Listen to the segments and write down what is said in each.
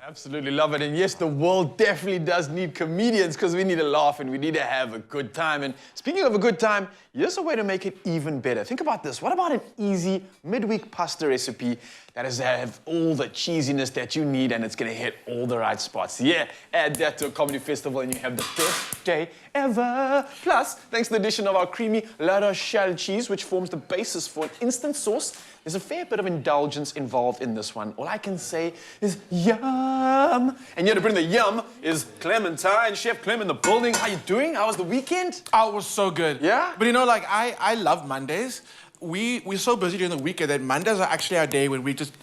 Absolutely love it. And yes, the world definitely does need comedians because we need to laugh and we need to have a good time. And speaking of a good time, here's a way to make it even better. Think about this. What about an easy midweek pasta recipe that has all the cheesiness that you need and it's going to hit all the right spots? Yeah, add that to a comedy festival and you have the best day ever. Plus, thanks to the addition of our creamy La Rochelle cheese, which forms the basis for an instant sauce, there's a fair bit of indulgence involved in this one. All I can say is yum. And here to bring the yum is Clementine, Chef Clem in the building. How you doing? How was the weekend? Oh, it was so good. Yeah? But you know, like, I love Mondays. We're so busy during the weekend that Mondays are actually our day when we just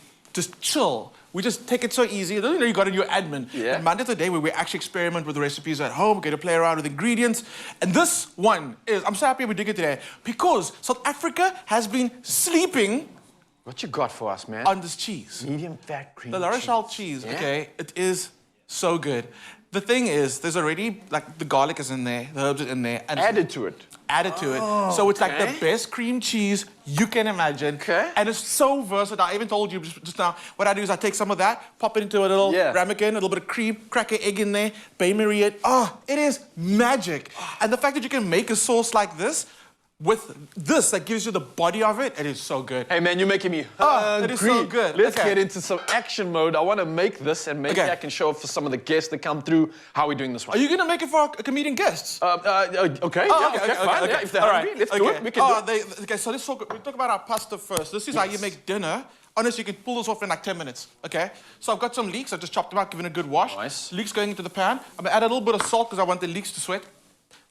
chill. We just take it so easy. You know, you got to do your admin. Yeah. And Monday's the day where we actually experiment with the recipes at home, get to play around with ingredients. And this one is, I'm so happy we did it today because South Africa has been sleeping. What you got for us, man? On this cheese. Medium fat cream The La Rochelle cheese, yeah? okay, it is so good. The thing is, there's already, like, the garlic is in there, the herbs are in there. And added to it. Added to it. So it's like the best cream cheese you can imagine. Okay. And it's so versatile. I even told you just now, what I do is I take some of that, pop it into a little ramekin, a little bit of cream, crack an egg in there, Bay Marie it. Oh, it is magic. And the fact that you can make a sauce like this, with this that gives you the body of it, it is so good. Hey man, you're making me hungry. Oh, it is so good. Let's get into some action mode. I want to make this and maybe I can show it for some of the guests that come through how we're doing this one. Are you going to make it for our comedian guests? Okay, okay, fine. Yeah, if they're hungry, let's do it. We can do it. Okay, so let's talk about our pasta first. This is how you make dinner. Honestly, you can pull this off in like 10 minutes, okay? So I've got some leeks. I just chopped them out, given a good wash. Nice. Leeks going into the pan. I'm going to add a little bit of salt because I want the leeks to sweat.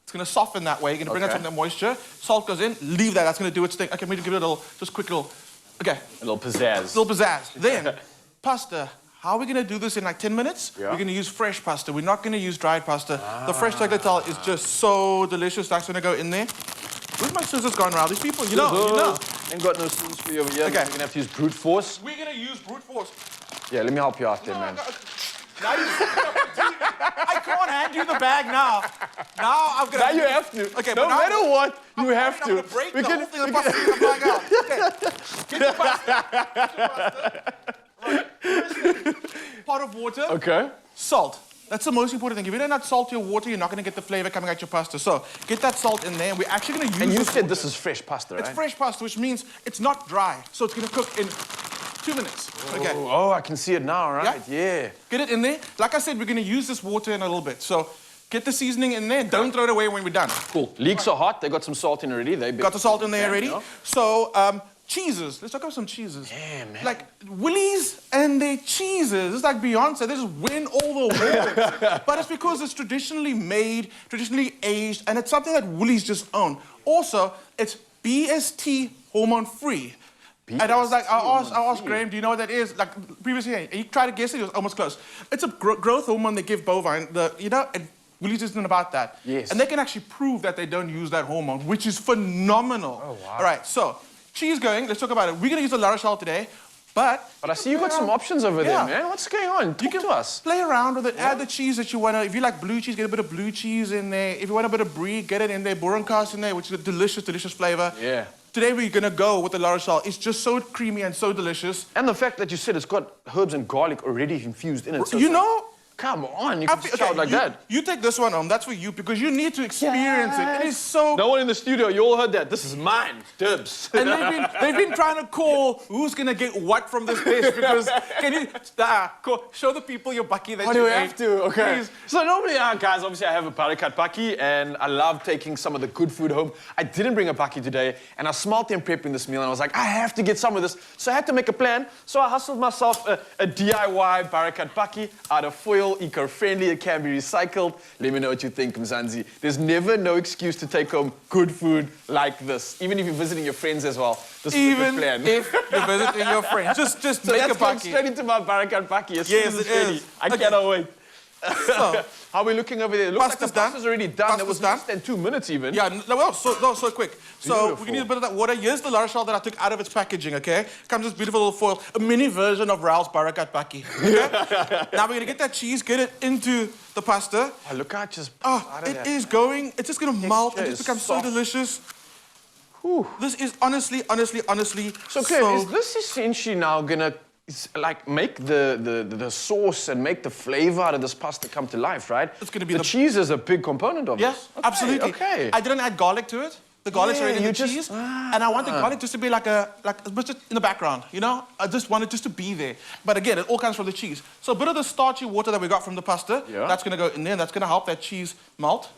It's going to soften that way. You're going to bring out some of that moisture. Salt goes in. Leave that. That's going to do its thing. Okay, I'm going to give it a little, just quick little, okay. A little pizzazz. A little pizzazz. Then, pasta. How are we going to do this in like 10 minutes? Yeah. We're going to use fresh pasta. We're not going to use dried pasta. The fresh tagliatelle is just so delicious. That's going to go in there. Where's my scissors gone around? These people, you know. Ain't got no scissors for you over here. Okay. We're going to have to use brute force. We're going to use brute force. Yeah, let me help you out there, man. Now I can't hand you the bag now. Now I'm gonna. Now you have to. Okay, no matter what, you have to. I'm gonna break the whole thing. Get the pasta. Right. Pot of water. Okay. Salt. That's the most important thing. If you don't add salt to your water, you're not going to get the flavor coming out your pasta. So get that salt in there, and we're actually going to use. And you said this is fresh pasta, right? It's fresh pasta, which means it's not dry. So it's going to cook in 2 minutes. Okay. Oh, I can see it now, right? Yeah. Get it in there. Like I said, we're going to use this water in a little bit. So get the seasoning in there. Don't throw it away when we're done. Cool. Leeks are hot. They got some salt in already. They got the salt in there already. Yeah. So cheeses. Let's talk about some cheeses. Yeah, man. Like Woolies and their cheeses. It's like Beyonce. They just win all the awards. But it's because it's traditionally made, traditionally aged, and it's something that Woolies just own. Also, it's BST hormone free. And I was like, I asked Graham, do you know what that is? Like previously, he tried to guess it, he was almost close. It's a growth hormone they give bovine, and Woolies isn't about that. Yes. And they can actually prove that they don't use that hormone, which is phenomenal. Oh, wow. All right, so cheese going, let's talk about it. We're gonna use the La Rochelle today, but I see you got some options over there, man. What's going on? Talk to us. Play around with it, add the cheese that you want to. If you like blue cheese, get a bit of blue cheese in there. If you want a bit of brie, get it in there. Boerenkaas in there, which is a delicious, delicious flavor. Yeah. Today we're gonna go with the La Rochelle. It's just so creamy and so delicious. And the fact that you said it's got herbs and garlic already infused in it. So you know, come on, you can just shout like that. You take this one home. That's for you because you need to experience it. It is so. No one in the studio. You all heard that. This is mine, dibs. And they've been trying to call who's gonna get what from this dish because can you show the people your bakkie that Why do we have to? Okay. Please. So normally, guys, obviously I have a barakat bakkie and I love taking some of the good food home. I didn't bring a bakkie today and I smelled them prepping this meal and I was like, I have to get some of this. So I had to make a plan. So I hustled myself a DIY barakat bakkie out of foil, eco-friendly, it can be recycled. Let me know what you think, Mzansi. There's never no excuse to take home good food like this. Even if you're visiting your friends as well. This is a good plan. Even if you're visiting your friends. Just so make a let's bakkie. go straight into my barakat bakkie as soon as it's ready. I Okay. cannot wait. So, how are we looking over there? It looks like the pasta's already done. It was done. less than 2 minutes even. Yeah, so quick. So Beautiful. we can use a bit of that water. Here's the La Rochelle that I took out of its packaging, okay? Comes this beautiful little foil, a mini version of Raoul's barakat bakkie. Okay? Now we're gonna get that cheese, get it into the pasta. Oh, look how it just... It is going. It's just gonna melt and just become so delicious. Whew. This is honestly. So Claire, is this essentially now gonna like make the sauce and make the flavor out of this pasta come to life, right? It's gonna be the cheese is a big component of Yeah, this. Okay, absolutely. Okay. I didn't add garlic to it. The garlic's Yeah, already in you the just- cheese, and I want the garlic just to be like just in the background, you know? I just want it just to be there. But again, it all comes from the cheese. So a bit of the starchy water that we got from the pasta, Yeah. that's gonna go in there, and that's gonna help that cheese melt.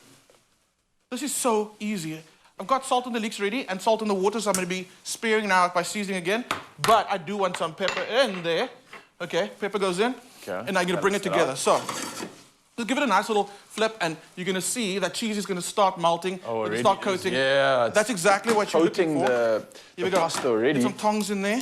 This is so easy. I've got salt in the leeks ready and salt in the water, so I'm gonna be sparing now by seasoning again. But I do want some pepper in there. Okay, pepper goes in, Okay. and I'm gonna bring it together. So, just give it a nice little flip, and you're gonna see that cheese is gonna start melting. Oh, It'll already start is. coating. Yeah, it's That's exactly what you're looking coating for. the Here we go. pasta already. Get some tongs in there.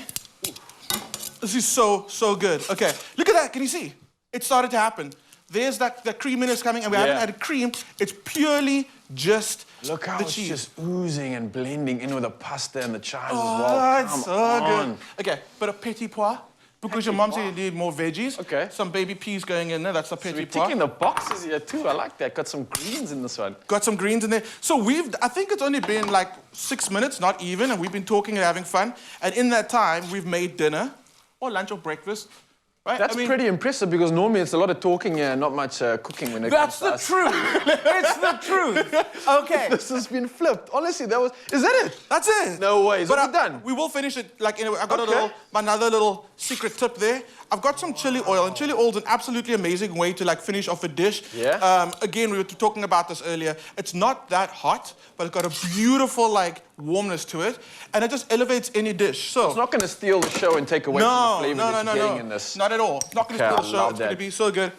This is so good. Okay, look at that. Can you see? It started to happen. There's that creaminess coming, and we haven't added cream. It's purely just Look how the it's cheese. just oozing and blending in with the pasta and the chives as Oh, well. it's Come so on. good. Okay, bit of petit pois. Because your mom said you need more veggies. Okay. Some baby peas going in there. That's the So petit we're pois. ticking the boxes here too. I like that. Got some greens in this one. Got some greens in there. So I think it's only been like 6 minutes, not even, and we've been talking and having fun. And in that time, we've made dinner, or lunch or breakfast, right? That's pretty impressive because normally it's a lot of talking and not much cooking when it That's comes to the us. truth. It's the truth. Okay. This has been flipped. Honestly, is that it? That's it. No way. Is But it done? We will finish it like in I've got Okay. another little secret tip there. I've got some chili oil, and chili oil is an absolutely amazing way to like finish off a dish. Yeah. Again, we were talking about this earlier. It's not that hot, but it's got a beautiful like warmness to it, and it just elevates any dish. So It's not going to steal the show and take away from the flavor that you're getting in this. Not at all. Not going to Okay, steal the I show. love It's going to that. be so good.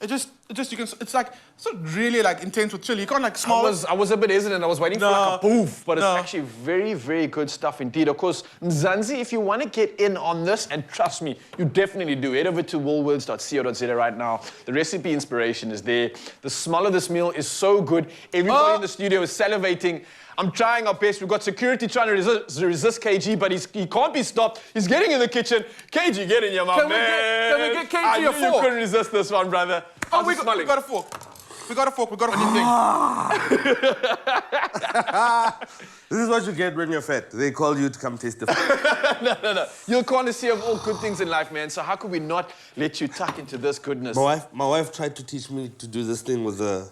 It just you can. It's like it's not really like intense with chili. You can't like I smell it. was a bit hesitant. I was waiting for like a poof, but it's No. actually very, very good stuff indeed. Of course, Mzansi, if you want to get in on this, and trust me, you definitely do. Head over to woolworths.co.za right now. The recipe inspiration is there. The smell of this meal is so good. Everybody in the studio is salivating. I'm trying our best. We've got security trying to resist KG, but he can't be stopped. He's getting in the kitchen. KG, get in here, my Can man. we get KG I a knew you fork? couldn't resist this one, brother. Oh, How's we it smelling? got a fork. We got a fork. We got a thing. This is what you get when you're fat. They call you to come taste the food. No. You're a connoisseur of all good things in life, man. So how could we not let you tuck into this goodness? My wife tried to teach me to do this thing with the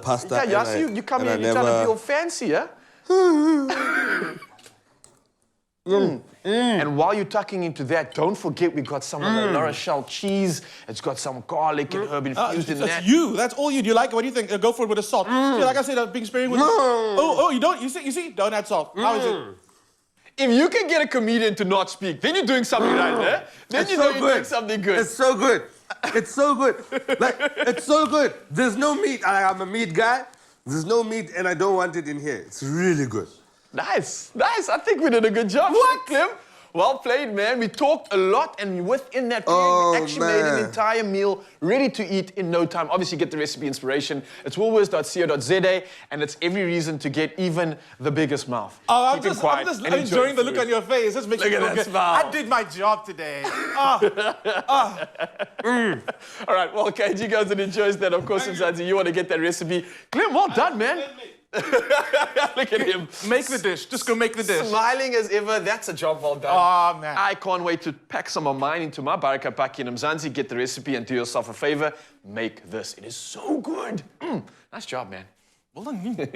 pasta. Yeah, so you come here and you're trying to feel fancy, yeah? And while you're tucking into that, don't forget we got some of the La Rochelle cheese. It's got some garlic and herb infused in that. That's you. That's all you. Do you like it? What do you think? Go for it with the salt. See, like I said, I've been sparing with. Oh, you don't. You see. Don't add salt. How is it? If you can get a comedian to not speak, then you're doing something right there. Then It's you know so you're doing good. something good. It's so good. It's so good. Like, it's so good. There's no meat. I'm a meat guy. There's no meat, and I don't want it in here. It's really good. Nice. I think we did a good job. What? Clem? Well played, man. We talked a lot, and within that period, we actually made an entire meal ready to eat in no time. Obviously, get the recipe inspiration. It's woolworths.co.za, and it's every reason to get even the biggest mouth. Oh, I'm Keep it just quiet and enjoy enjoying the look food. on your face. This makes Look me at feel that good. smile. I did my job today. All right, well, KG goes and enjoys that. Of course, Mzansi, you want to get that recipe. Clem, well done, man. Look at him. Make the dish. Just go make the dish. Smiling as ever. That's a job well done. Oh, man. I can't wait to pack some of mine into my Baraka Paki and Mzansi. Get the recipe and do yourself a favor. Make this. It is so good. Nice job, man. Well done.